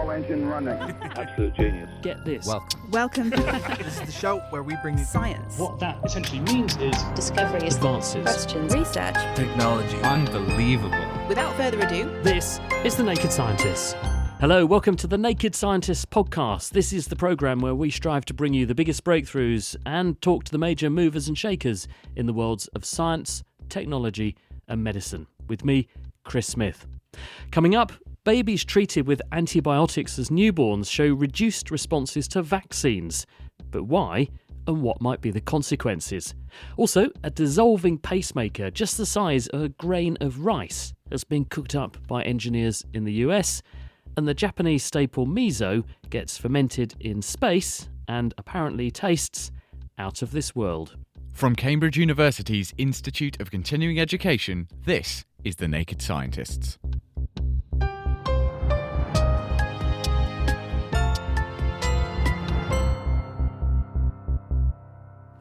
turbo engine running. Absolute genius. Get this. Welcome. This is the show where we bring you Science. What that essentially means is discoveries, Advances. Questions. Research. technology. Unbelievable. Without further ado, This is The Naked Scientists. Hello, welcome to The Naked Scientists podcast. This is the programme where we strive to bring you the biggest breakthroughs and talk to the major movers and shakers in the worlds of science, technology and medicine. With me, Chris Smith. Coming up, babies treated with antibiotics as newborns show reduced responses to vaccines. But why, and what might be the consequences? Also, a dissolving pacemaker just the size of a grain of rice has been cooked up by engineers in the US, and the Japanese staple miso gets fermented in space and apparently tastes out of this world. From Cambridge University's Institute of Continuing Education, this is The Naked Scientists.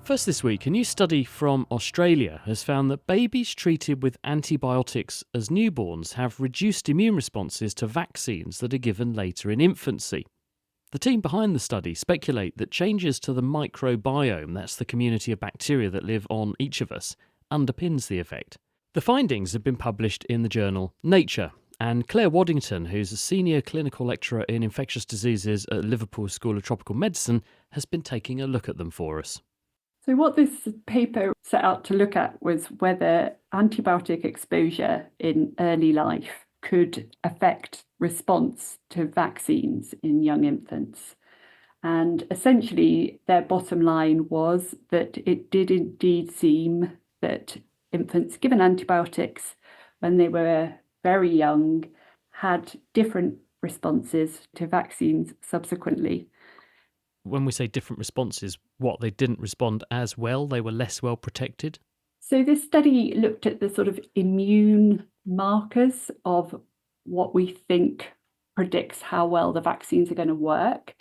First this week, a new study from Australia has found that babies treated with antibiotics as newborns have reduced immune responses to vaccines that are given later in infancy. The team behind the study speculate that changes to the microbiome, that's the community of bacteria that live on each of us, underpins the effect. The findings have been published in the journal Nature, and Claire Waddington, who's a senior clinical lecturer in infectious diseases at Liverpool School of Tropical Medicine, has been taking a look at them for us. So what this paper set out to look at was whether antibiotic exposure in early life could affect response to vaccines in young infants. And essentially, their bottom line was that it did indeed seem that infants given antibiotics when they were very young had different responses to vaccines subsequently. When we say different responses, what, they didn't respond as well? They were less well protected? So this study looked at the sort of immune markers of what we think predicts how well the vaccines are going to work.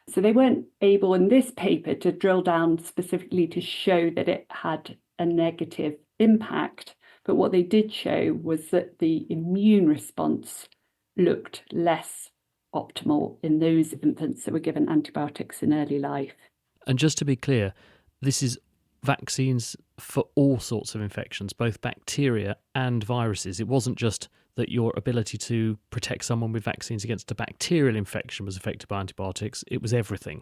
So they weren't able in this paper to drill down specifically to show that it had a negative impact. But what they did show was that the immune response looked less optimal in those infants that were given antibiotics in early life. And just to be clear, this is vaccines for all sorts of infections, both bacteria and viruses. It wasn't just that your ability to protect someone with vaccines against a bacterial infection was affected by antibiotics. It was everything.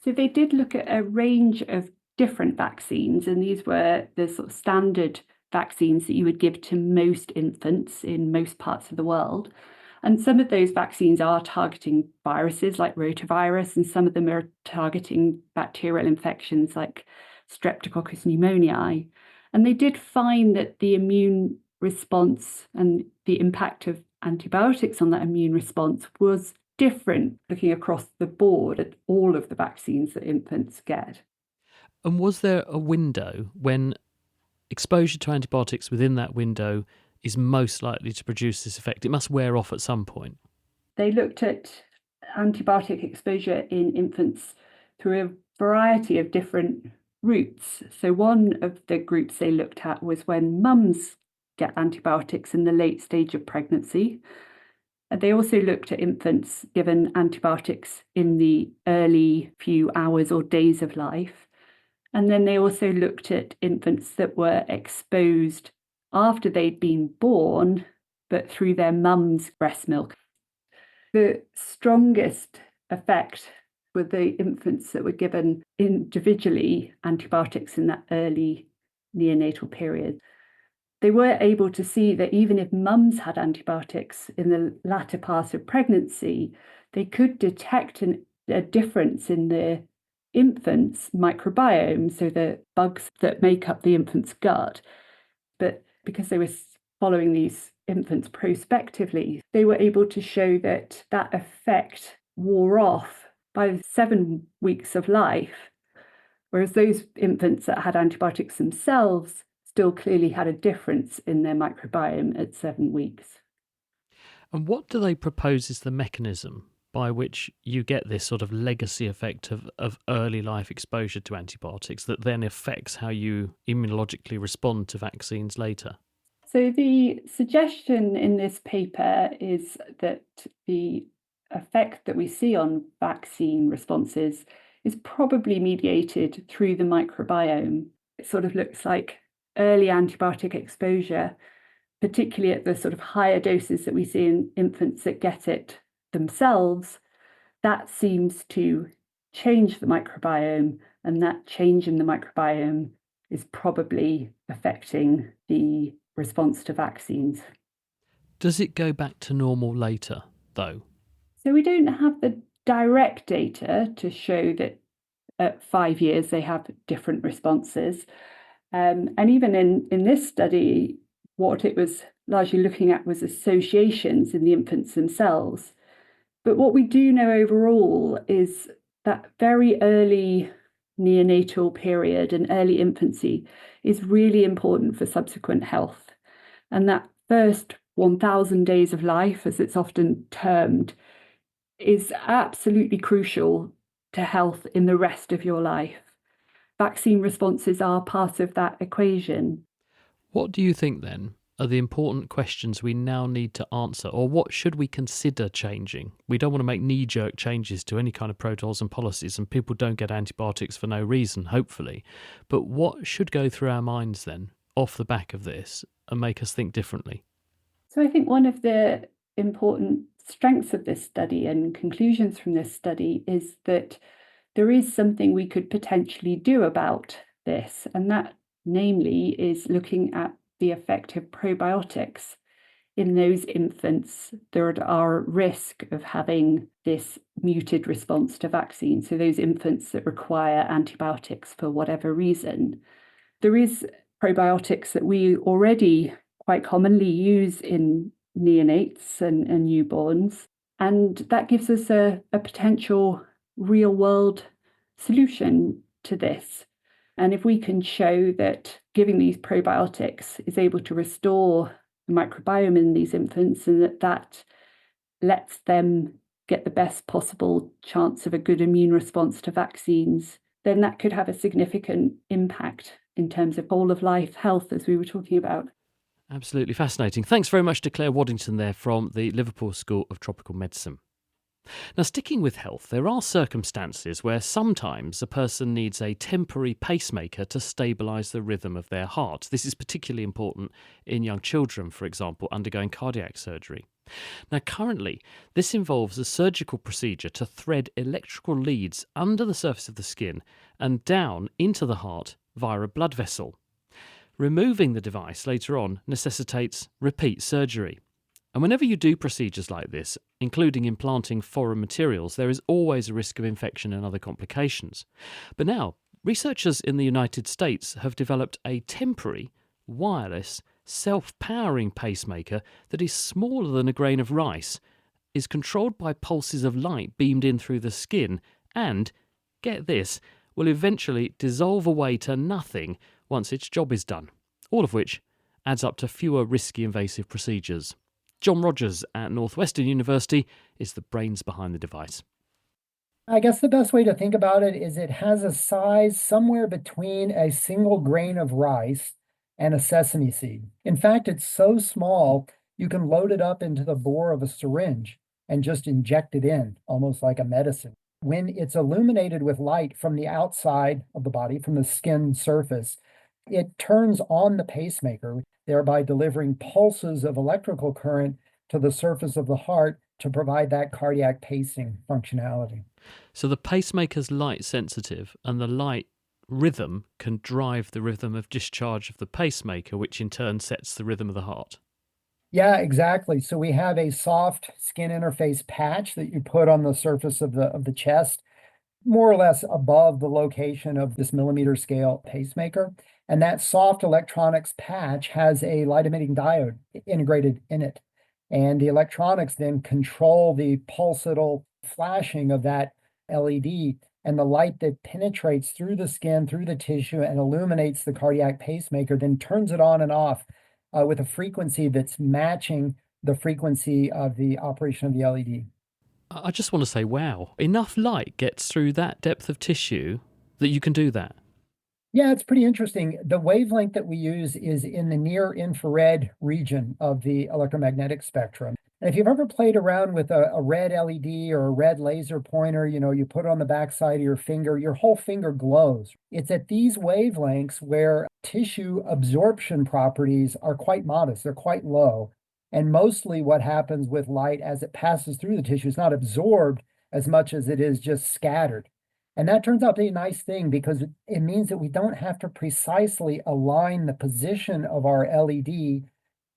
So they did look at a range of different vaccines, and these were the sort of standard vaccines that you would give to most infants in most parts of the world. And some of those vaccines are targeting viruses like rotavirus, and some of them are targeting bacterial infections like Streptococcus pneumoniae. And they did find that the immune response and the impact of antibiotics on that immune response was different looking across the board at all of the vaccines that infants get. And was there a window when exposure to antibiotics within that window is most likely to produce this effect? It must wear off at some point. They looked at antibiotic exposure in infants through a variety of different routes. So one of the groups they looked at was when mums get antibiotics in the late stage of pregnancy. And they also looked at infants given antibiotics in the early few hours or days of life. And then they also looked at infants that were exposed after they'd been born, but through their mum's breast milk. The strongest effect were the infants that were given individually antibiotics in that early neonatal period. They were able to see that even if mums had antibiotics in the latter part of pregnancy, they could detect a difference in the infant's microbiome, so the bugs that make up the infant's gut. But because they were following these infants prospectively, they were able to show that that effect wore off by 7 weeks of life, whereas those infants that had antibiotics themselves still clearly had a difference in their microbiome at 7 weeks. And what do they propose is the mechanism by which you get this sort of legacy effect of early life exposure to antibiotics that then affects how you immunologically respond to vaccines later? So the suggestion in this paper is that the effect that we see on vaccine responses is probably mediated through the microbiome. It sort of looks like early antibiotic exposure, particularly at the sort of higher doses that we see in infants that get it themselves, that seems to change the microbiome, and that change in the microbiome is probably affecting the response to vaccines. Does it go back to normal later, though? So we don't have the direct data to show that at 5 years they have different responses. And even in this study, what it was largely looking at was associations in the infants themselves. But what we do know overall is that very early neonatal period and early infancy is really important for subsequent health. And that first 1,000 days of life, as it's often termed, is absolutely crucial to health in the rest of your life. Vaccine responses are part of that equation. What do you think then are the important questions we now need to answer, or what should we consider changing? We don't want to make knee-jerk changes to any kind of protocols and policies, and people don't get antibiotics for no reason, hopefully. But what should go through our minds then, off the back of this, and make us think differently? So I think one of the important strengths of this study and conclusions from this study is that there is something we could potentially do about this, and that namely is looking at the effect of probiotics in those infants that are at risk of having this muted response to vaccines. So those infants that require antibiotics for whatever reason. There is probiotics that we already quite commonly use in neonates and newborns, and that gives us a potential real-world solution to this. And if we can show that giving these probiotics is able to restore the microbiome in these infants, and that lets them get the best possible chance of a good immune response to vaccines, then that could have a significant impact in terms of whole of life health, as we were talking about. Absolutely fascinating. Thanks very much to Claire Waddington there from the Liverpool School of Tropical Medicine. Now, sticking with health, there are circumstances where sometimes a person needs a temporary pacemaker to stabilise the rhythm of their heart. This is particularly important in young children, for example, undergoing cardiac surgery. Now, currently, this involves a surgical procedure to thread electrical leads under the surface of the skin and down into the heart via a blood vessel. Removing the device later on necessitates repeat surgery. And whenever you do procedures like this, including implanting foreign materials, there is always a risk of infection and other complications. But now, researchers in the United States have developed a temporary, wireless, self-powering pacemaker that is smaller than a grain of rice, is controlled by pulses of light beamed in through the skin, and, get this, will eventually dissolve away to nothing once its job is done, all of which adds up to fewer risky invasive procedures. John Rogers at Northwestern University is the brains behind the device. I guess the best way to think about it is it has a size somewhere between a single grain of rice and a sesame seed. In fact, it's so small, you can load it up into the bore of a syringe and just inject it in, almost like a medicine. When it's illuminated with light from the outside of the body, from the skin surface, it turns on the pacemaker, thereby delivering pulses of electrical current to the surface of the heart to provide that cardiac pacing functionality. So the pacemaker's light sensitive, and the light rhythm can drive the rhythm of discharge of the pacemaker, which in turn sets the rhythm of the heart. Yeah, exactly. So we have a soft skin interface patch that you put on the surface of the chest, more or less above the location of this millimeter scale pacemaker. And that soft electronics patch has a light emitting diode integrated in it. And the electronics then control the pulsatile flashing of that LED, and the light that penetrates through the skin, through the tissue, and illuminates the cardiac pacemaker, then turns it on and off with a frequency that's matching the frequency of the operation of the LED. I just want to say, wow, enough light gets through that depth of tissue that you can do that. Yeah, it's pretty interesting. The wavelength that we use is in the near infrared region of the electromagnetic spectrum. And if you've ever played around with a red LED or a red laser pointer, you put it on the backside of your whole finger glows. It's at these wavelengths where tissue absorption properties are quite modest, they're quite low. And mostly what happens with light as it passes through the tissue is not absorbed as much as it is just scattered. And that turns out to be a nice thing because it means that we don't have to precisely align the position of our LED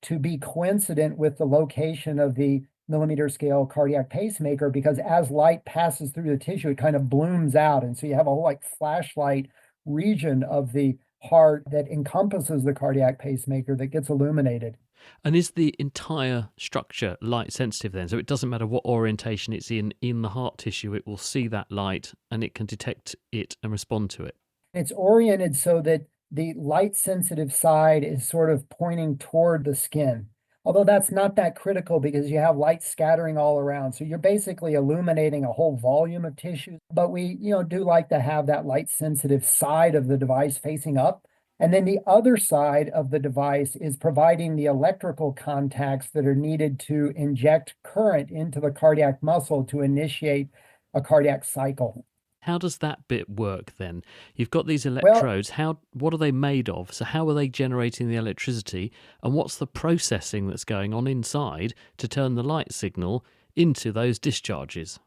to be coincident with the location of the millimeter scale cardiac pacemaker, because as light passes through the tissue, it kind of blooms out. And so you have a whole like flashlight region of the heart that encompasses the cardiac pacemaker that gets illuminated. And is the entire structure light sensitive then? So it doesn't matter what orientation it's in the heart tissue, it will see that light and it can detect it and respond to it. It's oriented so that the light sensitive side is sort of pointing toward the skin. Although that's not that critical because you have light scattering all around. So you're basically illuminating a whole volume of tissue. But we, do like to have that light sensitive side of the device facing up. And then the other side of the device is providing the electrical contacts that are needed to inject current into the cardiac muscle to initiate a cardiac cycle. How does that bit work then? You've got these Well, electrodes. What are they made of? So how are they generating the electricity? And what's the processing that's going on inside to turn the light signal into those discharges?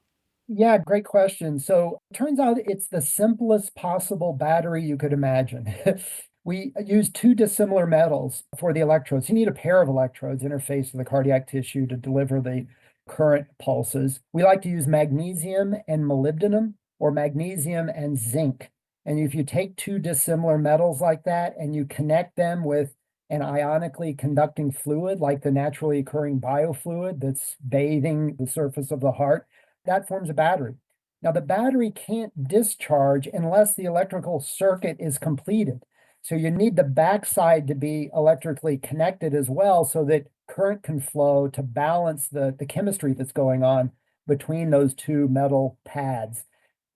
yeah, great question. So it turns out it's the simplest possible battery you could imagine. We use two dissimilar metals for the electrodes. You need a pair of electrodes interfaced with the cardiac tissue to deliver the current pulses. We like to use magnesium and molybdenum or magnesium and zinc. And if you take two dissimilar metals like that and you connect them with an ionically conducting fluid like the naturally occurring biofluid that's bathing the surface of the heart, that forms a battery. Now, the battery can't discharge unless the electrical circuit is completed. So you need the backside to be electrically connected as well so that current can flow to balance the chemistry that's going on between those two metal pads.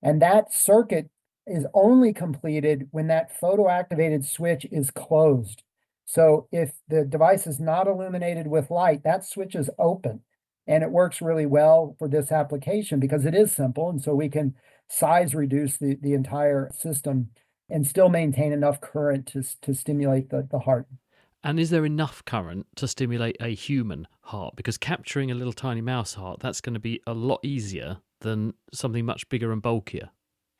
And that circuit is only completed when that photoactivated switch is closed. So if the device is not illuminated with light, that switch is open. And it works really well for this application because it is simple. And so we can size reduce the entire system and still maintain enough current to stimulate the heart. And is there enough current to stimulate a human heart? Because capturing a little tiny mouse heart, that's going to be a lot easier than something much bigger and bulkier.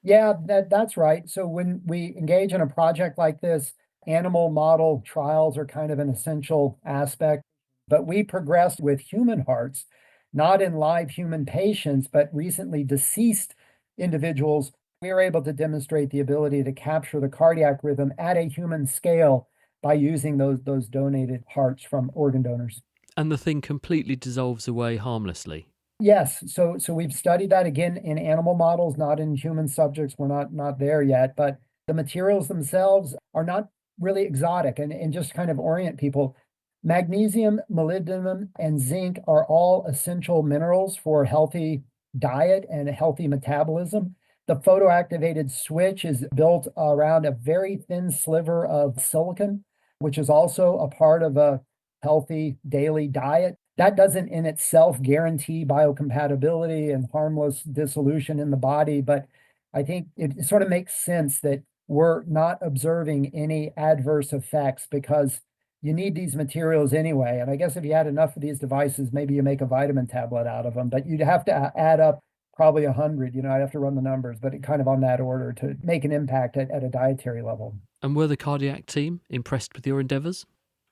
Yeah, that's right. So when we engage in a project like this, animal model trials are kind of an essential aspect. But we progressed with human hearts, not in live human patients, but recently deceased individuals. We were able to demonstrate the ability to capture the cardiac rhythm at a human scale by using those donated hearts from organ donors. And the thing completely dissolves away harmlessly. Yes, so we've studied that again in animal models, not in human subjects. We're not there yet, but the materials themselves are not really exotic and just kind of orient people. Magnesium, molybdenum, and zinc are all essential minerals for healthy diet and a healthy metabolism. The photoactivated switch is built around a very thin sliver of silicon, which is also a part of a healthy daily diet. That doesn't in itself guarantee biocompatibility and harmless dissolution in the body, but I think it sort of makes sense that we're not observing any adverse effects because you need these materials anyway. And I guess if you had enough of these devices, maybe you make a vitamin tablet out of them, but you'd have to add up probably 100, I'd have to run the numbers, but it kind of on that order to make an impact at a dietary level. And were the cardiac team impressed with your endeavours?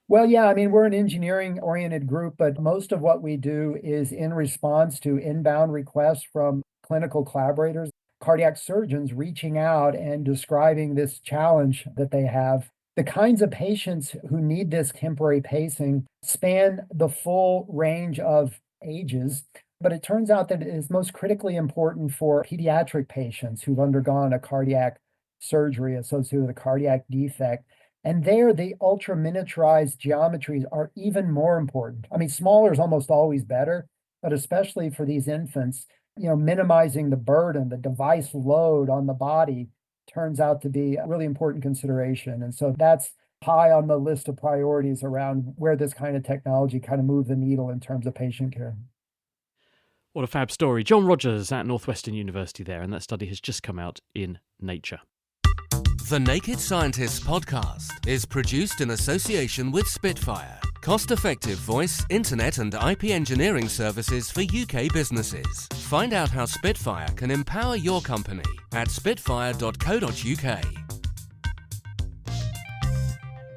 Well, yeah, I mean, we're an engineering oriented group, but most of what we do is in response to inbound requests from clinical collaborators, cardiac surgeons reaching out and describing this challenge that they have. The kinds of patients who need this temporary pacing span the full range of ages, but it turns out that it is most critically important for pediatric patients who've undergone a cardiac surgery associated with a cardiac defect. And there, the ultra miniaturized geometries are even more important. I mean, smaller is almost always better, but especially for these infants, minimizing the burden, the device load on the body turns out to be a really important consideration. And so that's high on the list of priorities around where this kind of technology kind of move the needle in terms of patient care. What a fab story. John Rogers at Northwestern University there, and that study has just come out in Nature. The Naked Scientists podcast is produced in association with Spitfire, cost-effective voice, internet and IP engineering services for UK businesses. Find out how Spitfire can empower your company at spitfire.co.uk.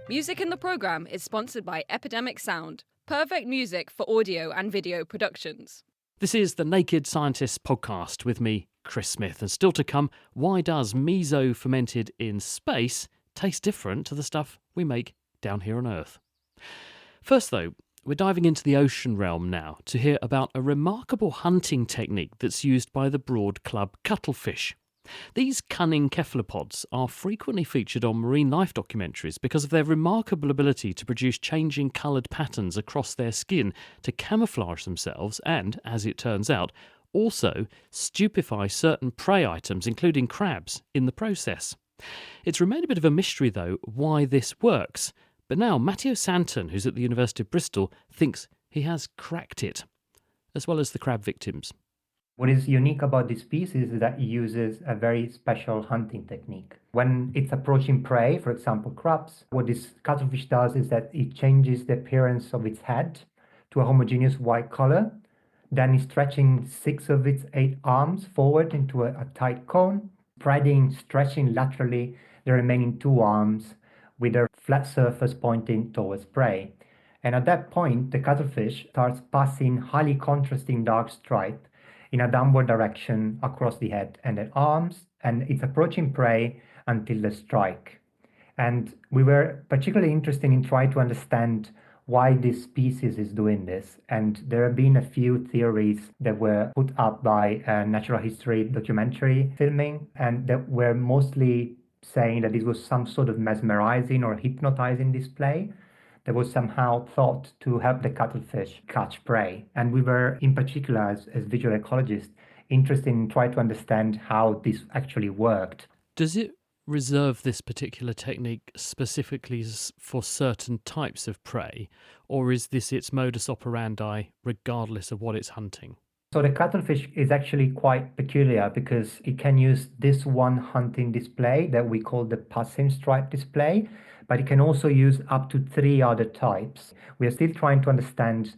Music in the programme is sponsored by Epidemic Sound, perfect music for audio and video productions. This is the Naked Scientists podcast with me, Chris Smith. And still to come, why does miso fermented in space taste different to the stuff we make down here on Earth? First, though, we're diving into the ocean realm now to hear about a remarkable hunting technique that's used by the broad club cuttlefish. These cunning cephalopods are frequently featured on marine life documentaries because of their remarkable ability to produce changing coloured patterns across their skin to camouflage themselves and, as it turns out, also stupefy certain prey items, including crabs, in the process. It's remained a bit of a mystery, though, why this works. But now Matteo Santon, who's at the University of Bristol, thinks he has cracked it, as well as the crab victims. What is unique about this species is that it uses a very special hunting technique. When it's approaching prey, for example crabs, what this cuttlefish does is that it changes the appearance of its head to a homogeneous white color. Then it's stretching 6 of its 8 arms forward into a tight cone, stretching laterally the remaining 2 arms with their flat surface pointing towards prey. And at that point, the cuttlefish starts passing highly contrasting dark stripe in a downward direction across the head and the arms, and it's approaching prey until the strike. And we were particularly interested in trying to understand why this species is doing this. And there have been a few theories that were put up by natural history documentary filming, and that were mostly saying that this was some sort of mesmerizing or hypnotizing display that was somehow thought to help the cuttlefish catch prey. And we were, in particular, as visual ecologists, interested in trying to understand how this actually worked. Does it reserve this particular technique specifically for certain types of prey, or is this its modus operandi regardless of what it's hunting? So the cuttlefish is actually quite peculiar because it can use this one hunting display that we call the passing stripe display, but it can also use up to 3 other types. We are still trying to understand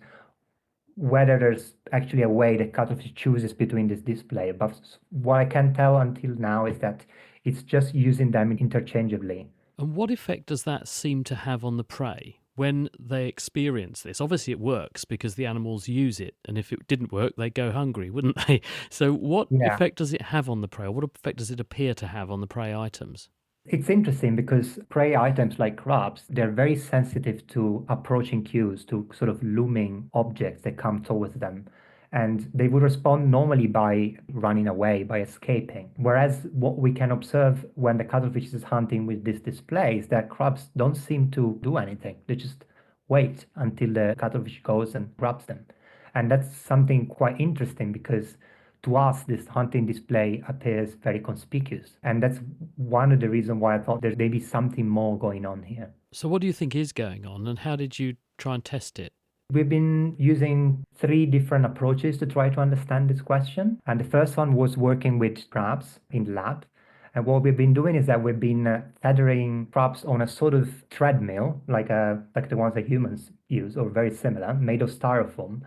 whether there's actually a way the cuttlefish chooses between this display. But what I can tell until now is that it's just using them interchangeably. And what effect does that seem to have on the prey when they experience this? Obviously it works because the animals use it, and if it didn't work, they'd go hungry, wouldn't they? So what effect does it have on the prey? Or what effect does it appear to have on the prey items? It's interesting because prey items like crabs, they're very sensitive to approaching cues, to sort of looming objects that come towards them. And they would respond normally by running away, by escaping. Whereas what we can observe when the cuttlefish is hunting with this display is that crabs don't seem to do anything. They just wait until the cuttlefish goes and grabs them. And that's something quite interesting because to us, this hunting display appears very conspicuous. And that's one of the reasons why I thought there may be something more going on here. So what do you think is going on, and how did you try and test it? We've been using 3 different approaches to try to understand this question. And the first one was working with crabs in the lab. And what we've been doing is that we've been tethering crabs on a sort of treadmill, like the ones that humans use, or very similar, made of styrofoam.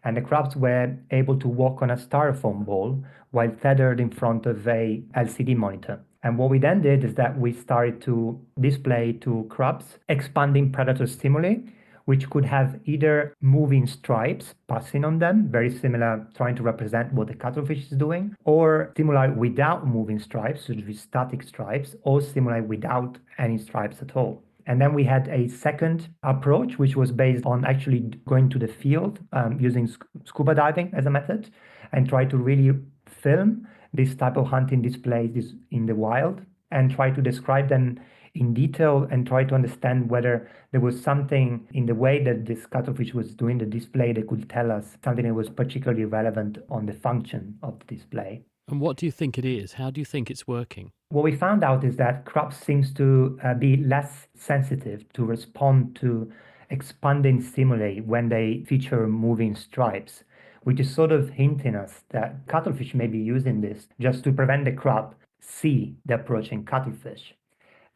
And the crabs were able to walk on a styrofoam ball while tethered in front of a LCD monitor. And what we then did is that we started to display to crabs expanding predator stimuli, which could have either moving stripes passing on them, very similar, trying to represent what the cuttlefish is doing, or stimuli without moving stripes, such as static stripes, or stimuli without any stripes at all. And then we had a second approach, which was based on actually going to the field, using scuba diving as a method, and try to really film this type of hunting displays in the wild and try to describe them in detail and try to understand whether there was something in the way that this cuttlefish was doing the display that could tell us something that was particularly relevant on the function of the display. And what do you think it is? How do you think it's working? What we found out is that crops seems to be less sensitive to respond to expanding stimuli when they feature moving stripes, which is sort of hinting us that cuttlefish may be using this just to prevent the crop see the approaching cuttlefish.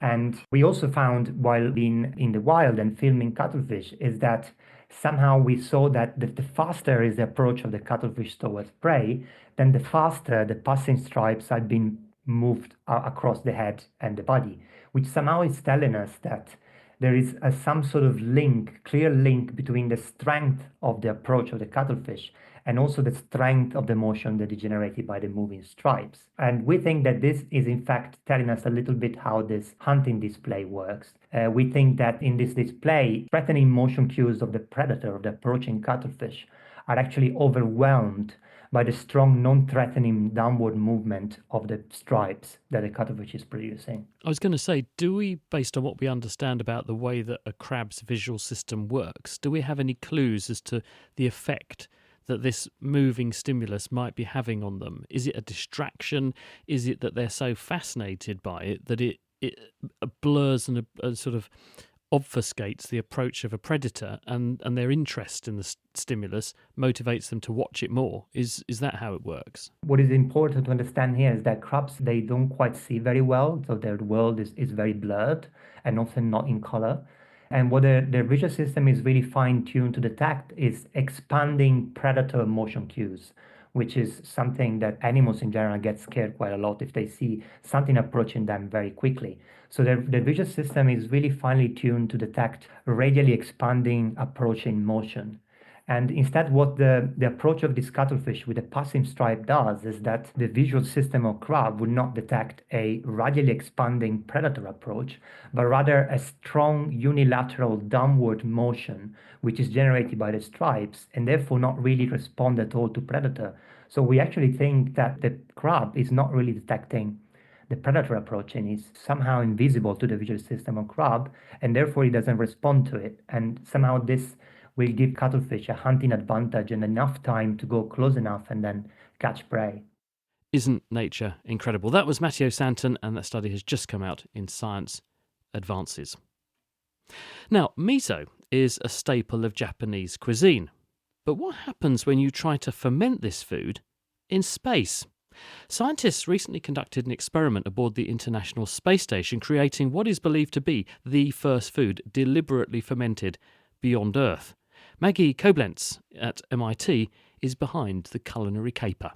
And we also found while being in the wild and filming cuttlefish is that somehow we saw that the faster is the approach of the cuttlefish towards prey, then the faster the passing stripes had been moved across the head and the body, which somehow is telling us that there is some sort of link, clear link between the strength of the approach of the cuttlefish and also the strength of the motion that is generated by the moving stripes. And we think that this is in fact telling us a little bit how this hunting display works. We think that in this display, threatening motion cues of the predator, of the approaching cuttlefish, are actually overwhelmed by the strong non-threatening downward movement of the stripes that the cuttlefish is producing. I was going to say, do we, based on what we understand about the way that a crab's visual system works, do we have any clues as to the effect that this moving stimulus might be having on them? Is it a distraction? Is it that they're so fascinated by it that it blurs and sort of obfuscates the approach of a predator, and their interest in the stimulus motivates them to watch it more? Is that how it works? What is important to understand here is that crabs, they don't quite see very well, so their world is very blurred and often not in color. And what their visual system is really fine-tuned to detect is expanding predator motion cues, which is something that animals in general get scared quite a lot if they see something approaching them very quickly. So their visual system is really finely tuned to detect radially expanding approaching motion. And instead, what the approach of this cuttlefish with a passing stripe does is that the visual system of crab would not detect a radially expanding predator approach, but rather a strong unilateral downward motion, which is generated by the stripes, and therefore not really respond at all to predator. So we actually think that the crab is not really detecting the predator approaching, is somehow invisible to the visual system of crab, and therefore it doesn't respond to it. And somehow this will give cuttlefish a hunting advantage and enough time to go close enough and then catch prey. Isn't nature incredible? That was Matteo Santon, and that study has just come out in Science Advances. Now, miso is a staple of Japanese cuisine. But what happens when you try to ferment this food in space? Scientists recently conducted an experiment aboard the International Space Station, creating what is believed to be the first food deliberately fermented beyond Earth. Maggie Koblenz at MIT is behind the culinary caper.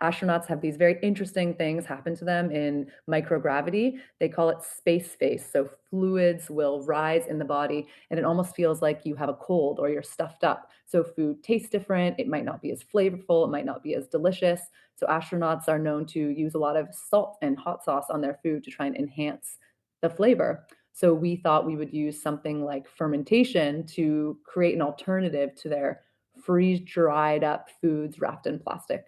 Astronauts have these very interesting things happen to them in microgravity. They call it space face. So fluids will rise in the body, and it almost feels like you have a cold or you're stuffed up. So food tastes different. It might not be as flavorful. It might not be as delicious. So astronauts are known to use a lot of salt and hot sauce on their food to try and enhance the flavor. So we thought we would use something like fermentation to create an alternative to their freeze-dried up foods wrapped in plastic.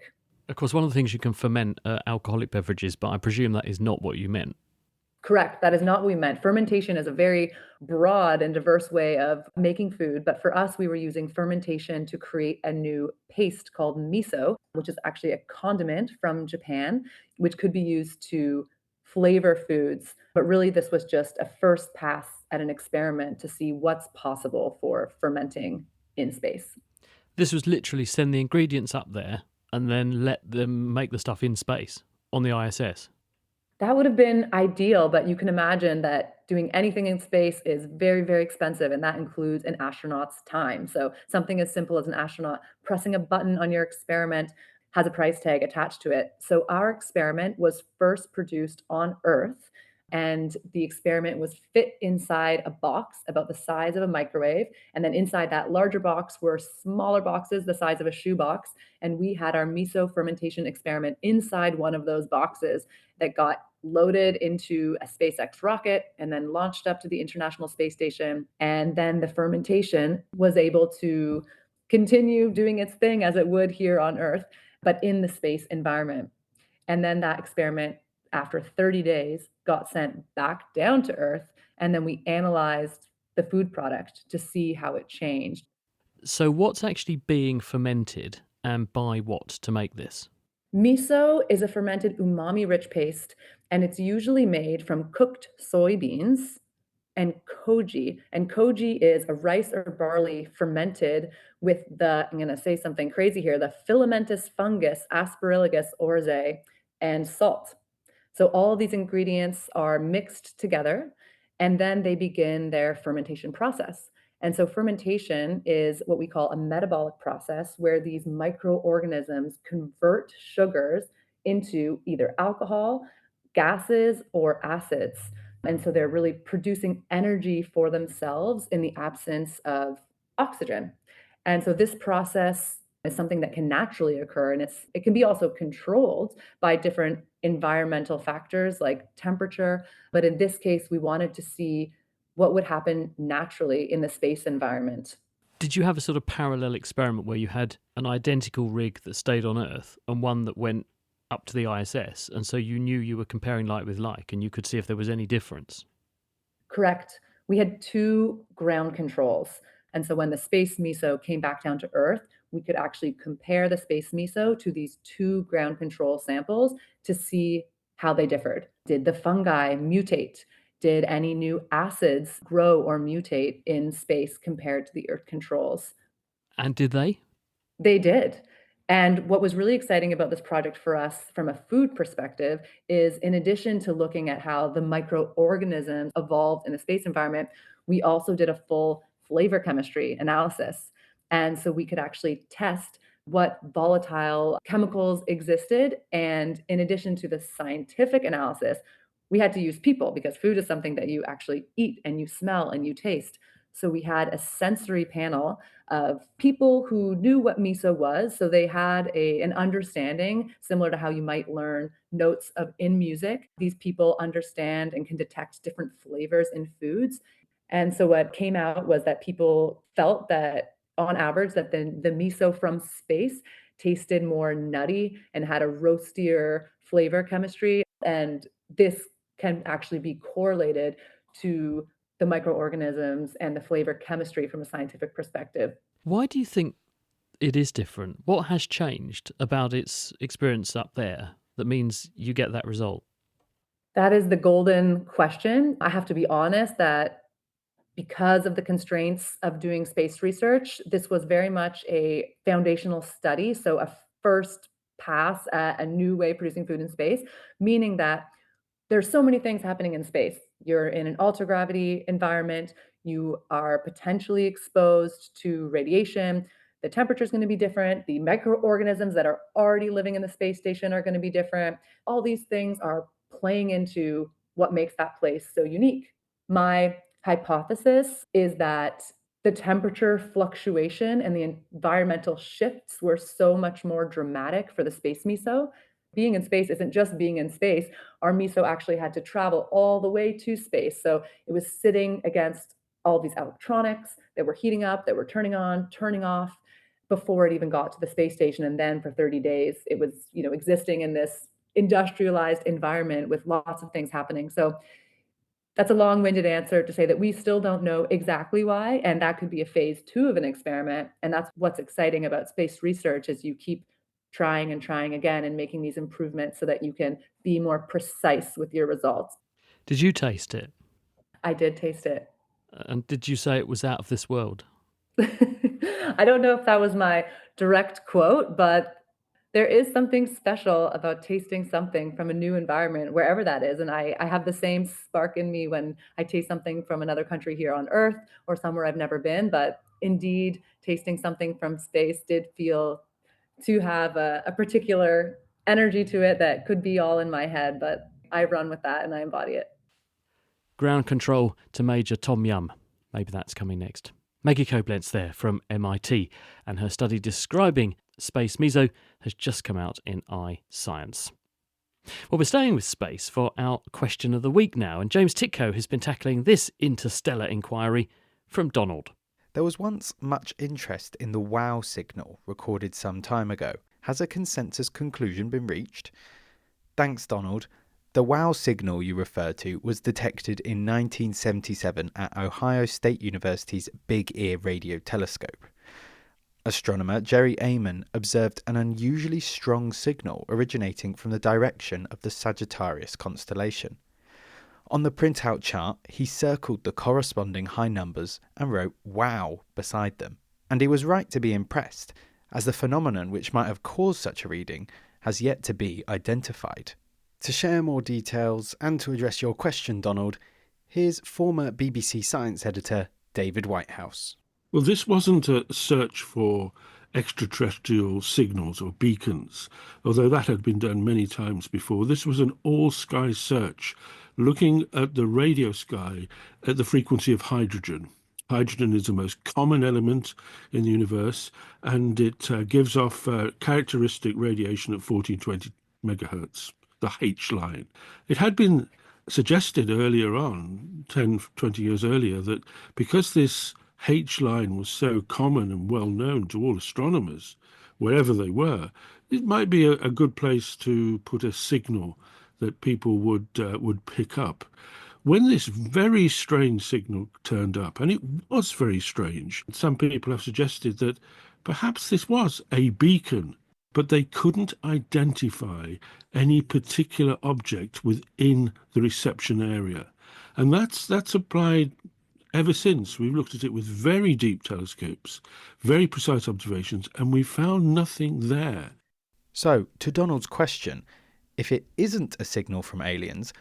Of course, one of the things you can ferment are alcoholic beverages, but I presume that is not what you meant. Correct. That is not what we meant. Fermentation is a very broad and diverse way of making food. But for us, we were using fermentation to create a new paste called miso, which is actually a condiment from Japan, which could be used to flavor foods. But really, this was just a first pass at an experiment to see what's possible for fermenting in space. This was literally send the ingredients up there and then let them make the stuff in space on the ISS. That would have been ideal, but you can imagine that doing anything in space is very, very expensive, and that includes an astronaut's time. So something as simple as an astronaut pressing a button on your experiment has a price tag attached to it. So our experiment was first produced on Earth, and the experiment was fit inside a box about the size of a microwave. And then inside that larger box were smaller boxes the size of a shoebox. And we had our miso fermentation experiment inside one of those boxes that got loaded into a SpaceX rocket and then launched up to the International Space Station. And then the fermentation was able to continue doing its thing as it would here on Earth, but in the space environment. And then that experiment, after 30 days, got sent back down to Earth. And then we analyzed the food product to see how it changed. So what's actually being fermented and by what to make this? Miso is a fermented umami-rich paste, and it's usually made from cooked soybeans and koji. And koji is a rice or barley fermented with I'm going to say something crazy here, the filamentous fungus Aspergillus oryzae and salt. So all of these ingredients are mixed together and then they begin their fermentation process. And so fermentation is what we call a metabolic process where these microorganisms convert sugars into either alcohol, gases, or acids. And so they're really producing energy for themselves in the absence of oxygen. And so this process is something that can naturally occur, and it can be also controlled by different environmental factors like temperature. But in this case, we wanted to see what would happen naturally in the space environment. Did you have a sort of parallel experiment where you had an identical rig that stayed on Earth and one that went up to the ISS, and so you knew you were comparing like with like, and you could see if there was any difference? Correct. We had two ground controls. And so when the space miso came back down to Earth, we could actually compare the space miso to these two ground control samples to see how they differed. Did the fungi mutate? Did any new acids grow or mutate in space compared to the Earth controls? And did they? They did. And what was really exciting about this project for us from a food perspective is in addition to looking at how the microorganisms evolved in the space environment, we also did a full flavor chemistry analysis. And so we could actually test what volatile chemicals existed. And in addition to the scientific analysis, we had to use people because food is something that you actually eat and you smell and you taste. So we had a sensory panel of people who knew what miso was. So they had an understanding similar to how you might learn notes in music. These people understand and can detect different flavors in foods. And so what came out was that people felt that on average that the miso from space tasted more nutty and had a roastier flavor chemistry. And this can actually be correlated to the microorganisms and the flavor chemistry from a scientific perspective. Why do you think it is different? What has changed about its experience up there that means you get that result? That is the golden question. I have to be honest that because of the constraints of doing space research, this was very much a foundational study. So a first pass at a new way of producing food in space, meaning that there's so many things happening in space. You're in an ultragravity environment. You are potentially exposed to radiation. The temperature is going to be different. The microorganisms that are already living in the space station are going to be different. All these things are playing into what makes that place so unique. My hypothesis is that the temperature fluctuation and the environmental shifts were so much more dramatic for the space miso. Being in space isn't just being in space. Our miso actually had to travel all the way to space. So it was sitting against all these electronics that were heating up, that were turning on, turning off before it even got to the space station. And then for 30 days, it was, existing in this industrialized environment with lots of things happening. So that's a long-winded answer to say that we still don't know exactly why, and that could be a phase 2 of an experiment. And that's what's exciting about space research is you keep trying and trying again and making these improvements so that you can be more precise with your results. Did you taste it? I did taste it. And did you say it was out of this world? I don't know if that was my direct quote, but there is something special about tasting something from a new environment, wherever that is. And I have the same spark in me when I taste something from another country here on Earth or somewhere I've never been. But indeed, tasting something from space did feel to have a particular energy to it that could be all in my head. But I run with that and I embody it. Ground control to Major Tom Yum. Maybe that's coming next. Maggie Koblenz there from MIT, and her study describing space miso has just come out in iScience. Well, we're staying with space for our question of the week now, and James Titko has been tackling this interstellar inquiry from Donald. There was once much interest in the wow signal recorded some time ago. Has a consensus conclusion been reached? Thanks, Donald. The wow signal you refer to was detected in 1977 at Ohio State University's Big Ear Radio Telescope. Astronomer Jerry Amon observed an unusually strong signal originating from the direction of the Sagittarius constellation. On the printout chart, he circled the corresponding high numbers and wrote "wow" beside them. And he was right to be impressed, as the phenomenon which might have caused such a reading has yet to be identified. To share more details and to address your question, Donald, here's former BBC Science editor David Whitehouse. Well, this wasn't a search for extraterrestrial signals or beacons, although that had been done many times before. This was an all-sky search, looking at the radio sky at the frequency of hydrogen. Hydrogen is the most common element in the universe, and it gives off characteristic radiation at 1420 megahertz, the H line. It had been suggested earlier on, 10, 20 years earlier, that because this H line was so common and well known to all astronomers, wherever they were, it might be a good place to put a signal that people would pick up. When this very strange signal turned up, and it was very strange, some people have suggested that perhaps this was a beacon, but they couldn't identify any particular object within the reception area. And that's applied ever since. We've looked at it with very deep telescopes, very precise observations, and we found nothing there. So, to Donald's question, if it isn't a signal from aliens,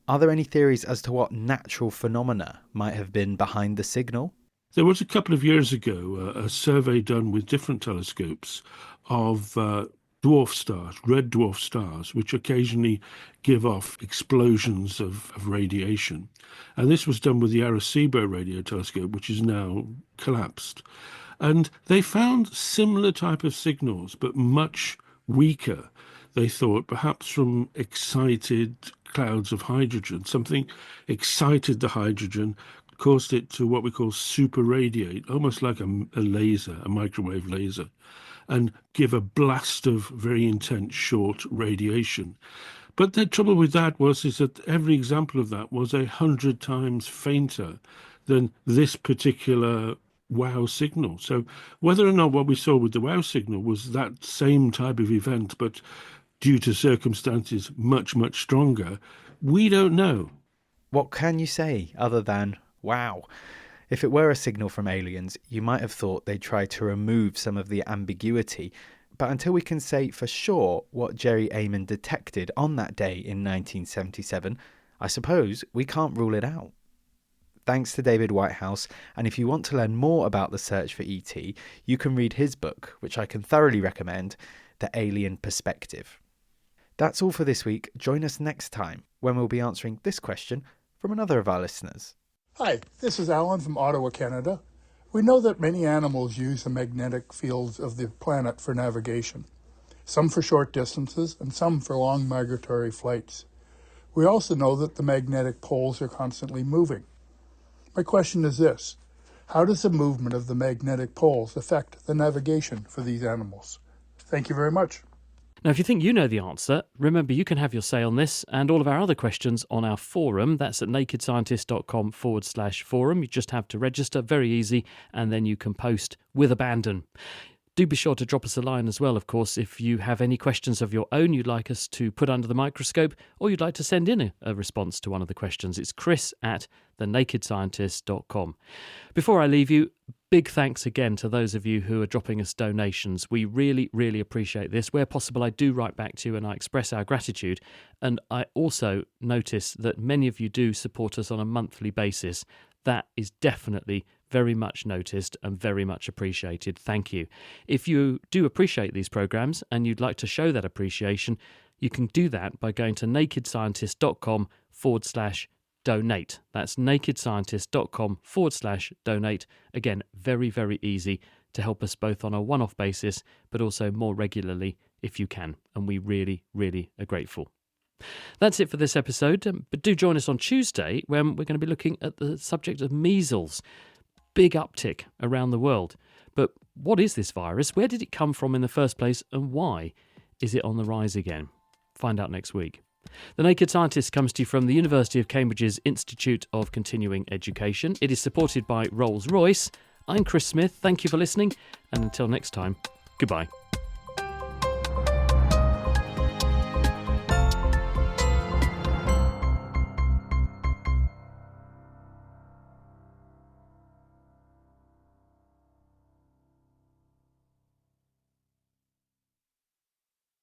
are there any theories as to what natural phenomena might have been behind the signal? There was a couple of years ago a survey done with different telescopes of dwarf stars, red dwarf stars, which occasionally give off explosions of radiation. And this was done with the Arecibo radio telescope, which is now collapsed. And they found similar type of signals, but much weaker. They thought perhaps from excited clouds of hydrogen. Something excited the hydrogen, caused it to what we call super radiate, almost like a laser, a microwave laser, and give a blast of very intense short radiation. But the trouble with that is that every example of that was 100 times fainter than this particular wow signal. So whether or not what we saw with the wow signal was that same type of event, but due to circumstances much, much stronger, we don't know. What can you say other than wow? If it were a signal from aliens, you might have thought they'd try to remove some of the ambiguity. But until we can say for sure what Jerry Amon detected on that day in 1977, I suppose we can't rule it out. Thanks to David Whitehouse, and if you want to learn more about the search for ET, you can read his book, which I can thoroughly recommend, The Alien Perspective. That's all for this week. Join us next time when we'll be answering this question from another of our listeners. Hi, this is Alan from Ottawa, Canada. We know that many animals use the magnetic fields of the planet for navigation, some for short distances and some for long migratory flights. We also know that the magnetic poles are constantly moving. My question is this: how does the movement of the magnetic poles affect the navigation for these animals? Thank you very much. Now, if you think you know the answer, remember you can have your say on this and all of our other questions on our forum. That's at nakedscientist.com/forum. You just have to register, very easy, and then you can post with abandon. Do be sure to drop us a line as well, of course, if you have any questions of your own you'd like us to put under the microscope, or you'd like to send in a response to one of the questions. It's chris@thenakedscientist.com. Before I leave you, big thanks again to those of you who are dropping us donations. We really, really appreciate this. Where possible, I do write back to you and I express our gratitude. And I also notice that many of you do support us on a monthly basis. That is definitely very much noticed and very much appreciated. Thank you. If you do appreciate these programs and you'd like to show that appreciation, you can do that by going to nakedscientist.com/donate. That's nakedscientist.com/donate. Again, very, very easy to help us both on a one-off basis, but also more regularly if you can. And we really, really are grateful. That's it for this episode, but do join us on Tuesday when we're going to be looking at the subject of measles. Big uptick around the world. But what is this virus? Where did it come from in the first place, and why is it on the rise again? Find out next week. The Naked Scientist comes to you from the University of Cambridge's Institute of Continuing Education. It is supported by Rolls-Royce, I'm Chris Smith. Thank you for listening. And until next time, goodbye.